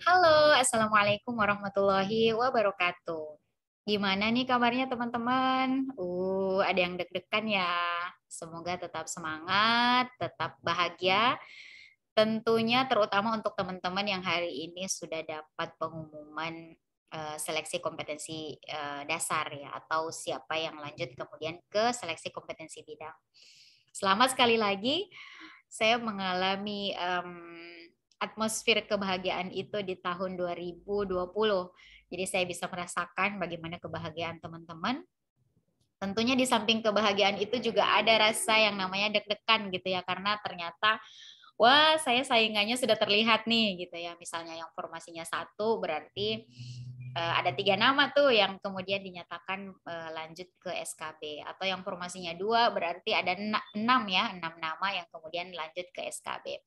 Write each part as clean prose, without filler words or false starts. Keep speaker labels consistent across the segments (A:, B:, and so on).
A: Halo, Assalamualaikum warahmatullahi wabarakatuh. Gimana nih kabarnya teman-teman? Ada yang deg-degan ya. Semoga tetap semangat, tetap bahagia. Tentunya terutama untuk teman-teman yang hari ini sudah dapat pengumuman seleksi kompetensi dasar ya, atau siapa yang lanjut kemudian ke seleksi kompetensi bidang. Selamat sekali lagi, saya mengalami atmosfer kebahagiaan itu di tahun 2020. Jadi saya bisa merasakan bagaimana kebahagiaan teman-teman. Tentunya di samping kebahagiaan itu juga ada rasa yang namanya deg-degan gitu ya, karena ternyata wah, saya saingannya sudah terlihat nih gitu ya. Misalnya yang formasinya satu berarti ada 3 nama tuh yang kemudian dinyatakan lanjut ke SKB, atau yang formasinya dua berarti ada 6 nama yang kemudian lanjut ke SKB.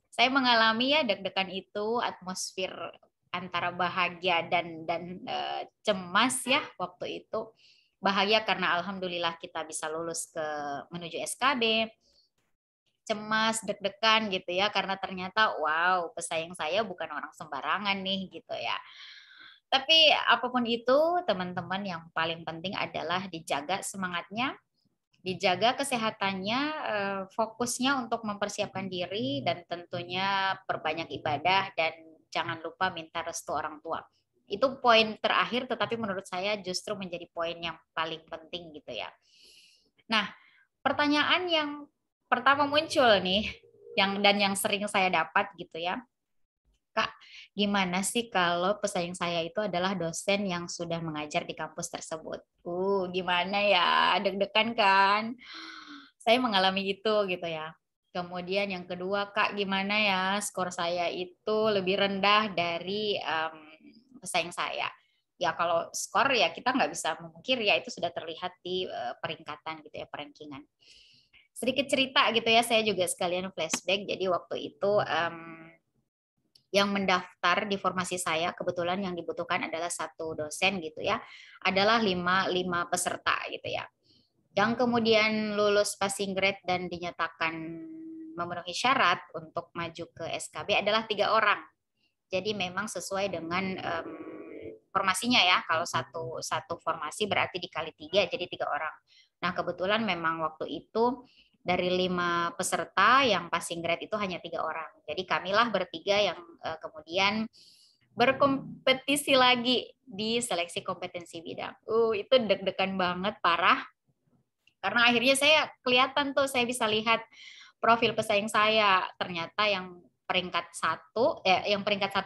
A: Saya mengalami ya deg-degan itu, atmosfer antara bahagia dan cemas ya waktu itu. Bahagia karena alhamdulillah kita bisa lulus ke menuju SKB, cemas, deg-degan gitu ya, karena ternyata wow, pesaing saya bukan orang sembarangan nih gitu ya. Tapi apapun itu, teman-teman, yang paling penting adalah dijaga semangatnya, dijaga kesehatannya, fokusnya untuk mempersiapkan diri, dan tentunya perbanyak ibadah, dan jangan lupa minta restu orang tua. Itu poin terakhir, tetapi menurut saya justru menjadi poin yang paling penting gitu ya. Nah, pertanyaan yang pertama muncul nih, yang sering saya dapat gitu ya, Kak, gimana sih kalau pesaing saya itu adalah dosen yang sudah mengajar di kampus tersebut? Gimana ya? Deg-degan kan? Saya mengalami itu gitu ya. Kemudian yang kedua, Kak, gimana ya skor saya itu lebih rendah dari pesaing saya? Ya kalau skor ya kita nggak bisa memungkir ya, itu sudah terlihat di peringkatan gitu ya, perankingan. Sedikit cerita gitu ya, saya juga sekalian flashback. Jadi waktu itu yang mendaftar di formasi saya, kebetulan yang dibutuhkan adalah satu dosen gitu ya, adalah lima peserta gitu ya. Yang kemudian lulus passing grade dan dinyatakan memenuhi syarat untuk maju ke SKB adalah 3 orang. Jadi memang sesuai dengan formasinya ya. Kalau satu satu formasi berarti dikali 3, jadi 3 orang. Nah kebetulan memang waktu itu dari 5 peserta yang passing grade itu hanya 3 orang. Jadi kamilah bertiga yang kemudian berkompetisi lagi di seleksi kompetensi bidang. Itu deg-degan banget, parah. Karena akhirnya saya kelihatan tuh, saya bisa lihat profil pesaing saya. Ternyata yang peringkat satu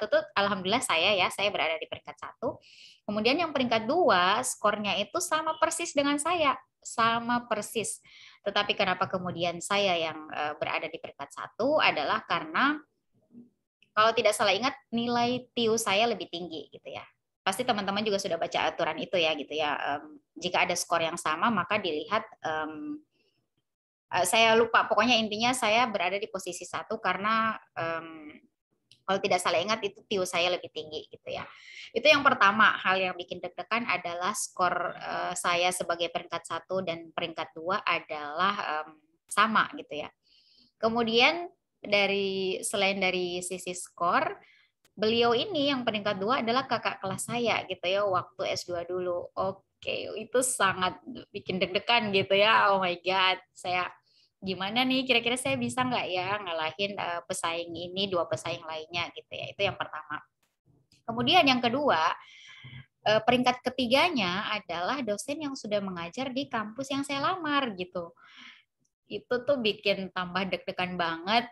A: tuh alhamdulillah saya berada di peringkat satu. Kemudian yang peringkat dua skornya itu sama persis dengan saya, sama persis. Tetapi kenapa kemudian saya yang berada di peringkat satu adalah karena kalau tidak salah ingat nilai TIU saya lebih tinggi gitu ya. Pasti teman-teman juga sudah baca aturan itu ya gitu ya. Jika ada skor yang sama maka dilihat, saya lupa, pokoknya intinya saya berada di posisi satu karena kalau tidak salah ingat itu TIU saya lebih tinggi gitu ya. Itu yang pertama, hal yang bikin deg-degan adalah skor saya sebagai peringkat satu dan peringkat dua adalah sama gitu ya. Kemudian selain dari sisi skor, beliau ini yang peringkat dua adalah kakak kelas saya gitu ya waktu S2 dulu. Oke, itu sangat bikin deg-degan gitu ya. Oh my God, saya gimana nih kira-kira saya bisa nggak ya ngalahin pesaing ini, 2 pesaing lainnya gitu ya. Itu yang pertama. Kemudian yang kedua, peringkat ketiganya adalah dosen yang sudah mengajar di kampus yang saya lamar gitu. Itu tuh bikin tambah deg-degan banget.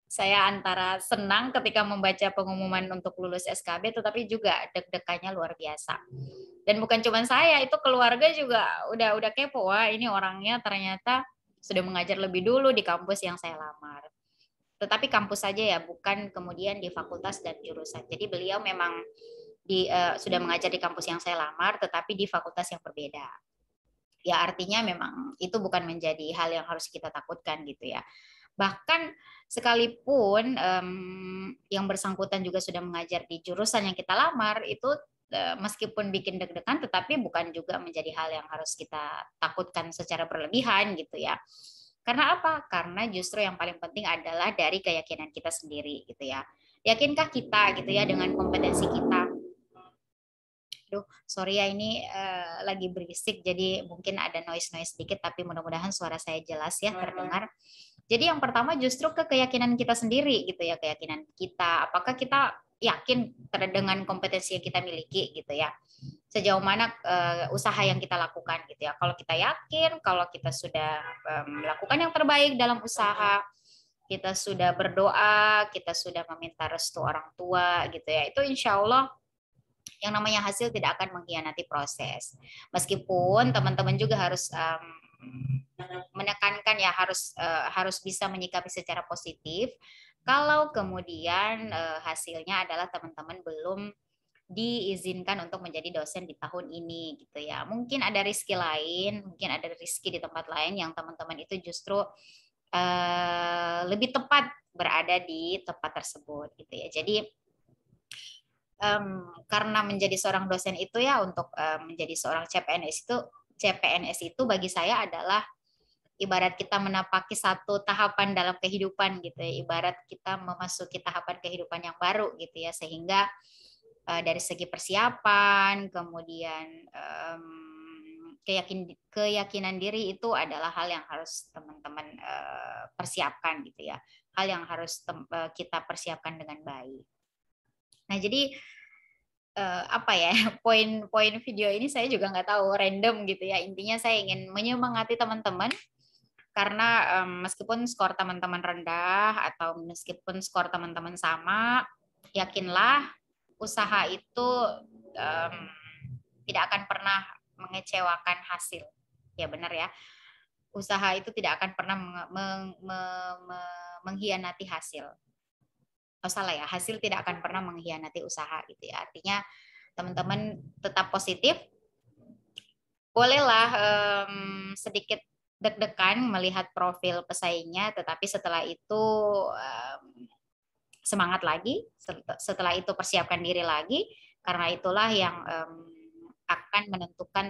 A: Saya antara senang ketika membaca pengumuman untuk lulus SKB, tetapi juga deg-degannya luar biasa. Dan bukan cuma saya, itu keluarga juga udah kepo. Wah, ini orangnya ternyata sudah mengajar lebih dulu di kampus yang saya lamar. Tetapi kampus saja ya, bukan kemudian di fakultas dan jurusan. Jadi beliau memang sudah mengajar di kampus yang saya lamar, tetapi di fakultas yang berbeda. Ya artinya memang itu bukan menjadi hal yang harus kita takutkan gitu ya. Bahkan sekalipun yang bersangkutan juga sudah mengajar di jurusan yang kita lamar, itu meskipun bikin deg-degan, tetapi bukan juga menjadi hal yang harus kita takutkan secara berlebihan gitu ya. Karena apa? Karena justru yang paling penting adalah dari keyakinan kita sendiri gitu ya. Yakinkah kita gitu ya dengan kompetensi kita? Duh, sorry ya ini lagi berisik jadi mungkin ada noise-noise sedikit tapi mudah-mudahan suara saya jelas ya terdengar. Jadi yang pertama justru ke keyakinan kita sendiri gitu ya, keyakinan kita. Apakah kita yakin dengan kompetensi yang kita miliki gitu ya. Sejauh mana usaha yang kita lakukan gitu ya. Kalau kita yakin, kalau kita sudah melakukan yang terbaik dalam usaha, kita sudah berdoa, kita sudah meminta restu orang tua gitu ya. Itu insya Allah yang namanya hasil tidak akan mengkhianati proses. Meskipun teman-teman juga harus menekankan ya harus bisa menyikapi secara positif. Kalau kemudian hasilnya adalah teman-teman belum diizinkan untuk menjadi dosen di tahun ini gitu ya. Mungkin ada rezeki lain, mungkin ada rezeki di tempat lain yang teman-teman itu justru lebih tepat berada di tempat tersebut gitu ya. Jadi karena menjadi seorang dosen itu ya untuk menjadi seorang CPNS itu bagi saya adalah ibarat kita menapaki satu tahapan dalam kehidupan gitu ya, ibarat kita memasuki tahapan kehidupan yang baru gitu ya, sehingga dari segi persiapan kemudian keyakinan diri itu adalah hal yang harus teman-teman persiapkan gitu ya, hal yang harus kita persiapkan dengan baik. Nah jadi apa ya, poin-poin video ini saya juga nggak tahu, random gitu ya, intinya saya ingin menyemangati teman-teman karena meskipun skor teman-teman rendah atau meskipun skor teman-teman sama, yakinlah usaha itu um, tidak akan pernah mengecewakan hasil. Ya benar ya, usaha itu tidak akan pernah mengkhianati hasil. Oh salah ya, hasil tidak akan pernah mengkhianati usaha gitu ya. Artinya teman-teman tetap positif, bolehlah sedikit deg-degan melihat profil pesaingnya, tetapi setelah itu semangat lagi, setelah itu persiapkan diri lagi, karena itulah yang akan menentukan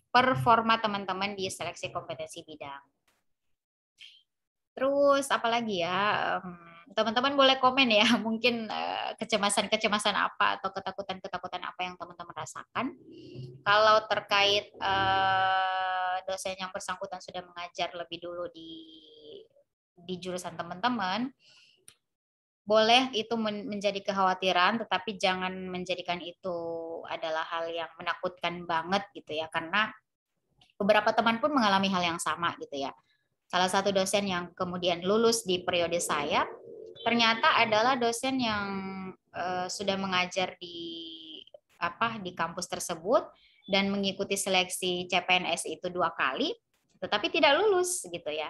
A: performa teman-teman di seleksi kompetensi bidang. Terus apalagi ya, teman-teman boleh komen ya, mungkin kecemasan-kecemasan apa atau ketakutan-ketakutan apa yang teman-teman rasakan. Kalau terkait dosen yang bersangkutan sudah mengajar lebih dulu di jurusan teman-teman, boleh itu menjadi kekhawatiran, tetapi jangan menjadikan itu adalah hal yang menakutkan banget gitu ya, karena beberapa teman pun mengalami hal yang sama gitu ya. Salah satu dosen yang kemudian lulus di periode saya, ternyata adalah dosen yang sudah mengajar di kampus tersebut dan mengikuti seleksi CPNS itu 2 kali, tetapi tidak lulus gitu ya.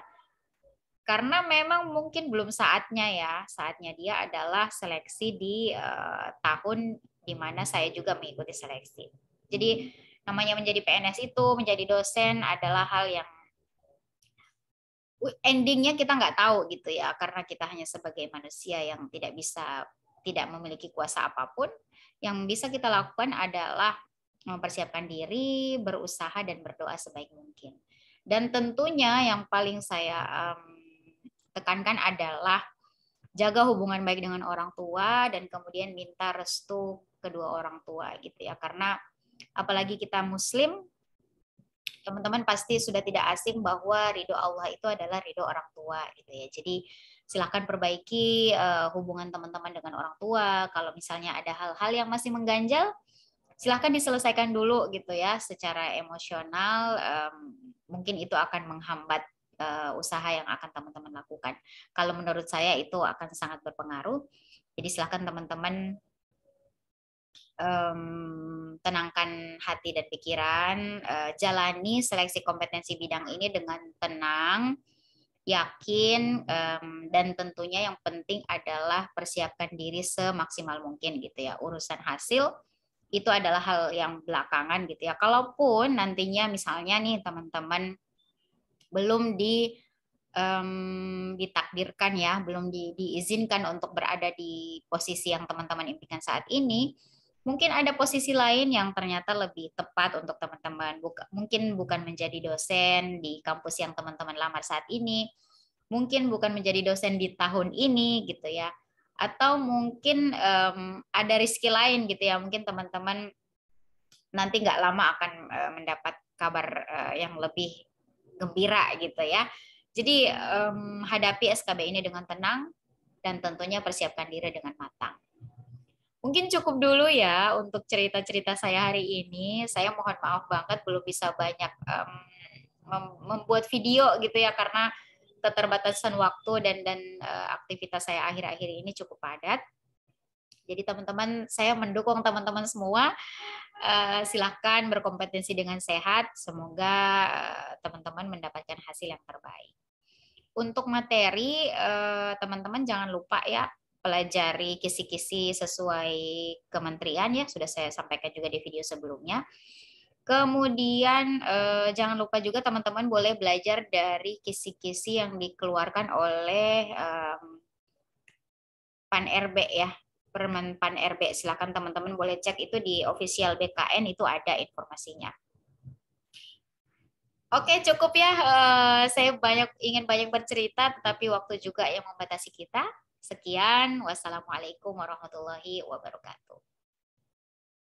A: Karena memang mungkin belum saatnya ya, saatnya dia adalah seleksi di tahun di mana saya juga mengikuti seleksi. Jadi namanya menjadi PNS itu, menjadi dosen adalah hal yang endingnya kita nggak tahu gitu ya, karena kita hanya sebagai manusia yang tidak memiliki kuasa apapun. Yang bisa kita lakukan adalah mempersiapkan diri, berusaha dan berdoa sebaik mungkin. Dan tentunya yang paling saya tekankan adalah jaga hubungan baik dengan orang tua dan kemudian minta restu kedua orang tua gitu ya, karena apalagi kita muslim, teman-teman pasti sudah tidak asing bahwa ridho Allah itu adalah ridho orang tua gitu ya. Jadi silahkan perbaiki hubungan teman-teman dengan orang tua. Kalau misalnya ada hal-hal yang masih mengganjal, silahkan diselesaikan dulu gitu ya, secara emosional. Mungkin itu akan menghambat usaha yang akan teman-teman lakukan. Kalau menurut saya itu akan sangat berpengaruh. Jadi silahkan teman-teman tenangkan hati dan pikiran, jalani seleksi kompetensi bidang ini dengan tenang, yakin, dan tentunya yang penting adalah persiapkan diri semaksimal mungkin gitu ya. Urusan hasil itu adalah hal yang belakangan gitu ya. Kalaupun nantinya misalnya nih teman-teman belum ditakdirkan ya, belum diizinkan untuk berada di posisi yang teman-teman impikan saat ini, mungkin ada posisi lain yang ternyata lebih tepat untuk teman-teman. Mungkin bukan menjadi dosen di kampus yang teman-teman lamar saat ini, mungkin bukan menjadi dosen di tahun ini gitu ya. atau mungkin ada rezeki lain gitu ya, mungkin teman-teman nanti nggak lama akan mendapat kabar yang lebih gembira gitu ya. Jadi hadapi SKB ini dengan tenang dan tentunya persiapkan diri dengan matang. Mungkin cukup dulu ya untuk cerita-cerita saya hari ini. Saya mohon maaf banget belum bisa banyak membuat video gitu ya karena keterbatasan waktu dan aktivitas saya akhir-akhir ini cukup padat. Jadi teman-teman, saya mendukung teman-teman semua. Silahkan berkompetensi dengan sehat. Semoga teman-teman mendapatkan hasil yang terbaik. Untuk materi, teman-teman jangan lupa ya pelajari kisi-kisi sesuai kementerian ya. Sudah saya sampaikan juga di video sebelumnya. Kemudian jangan lupa juga teman-teman boleh belajar dari kisi-kisi yang dikeluarkan oleh Pan RB ya, Permen Pan RB. Silakan teman-teman boleh cek itu di official BKN, itu ada informasinya. Oke, cukup ya. Saya ingin banyak bercerita, tetapi waktu juga yang membatasi kita. Sekian, wassalamualaikum warahmatullahi wabarakatuh.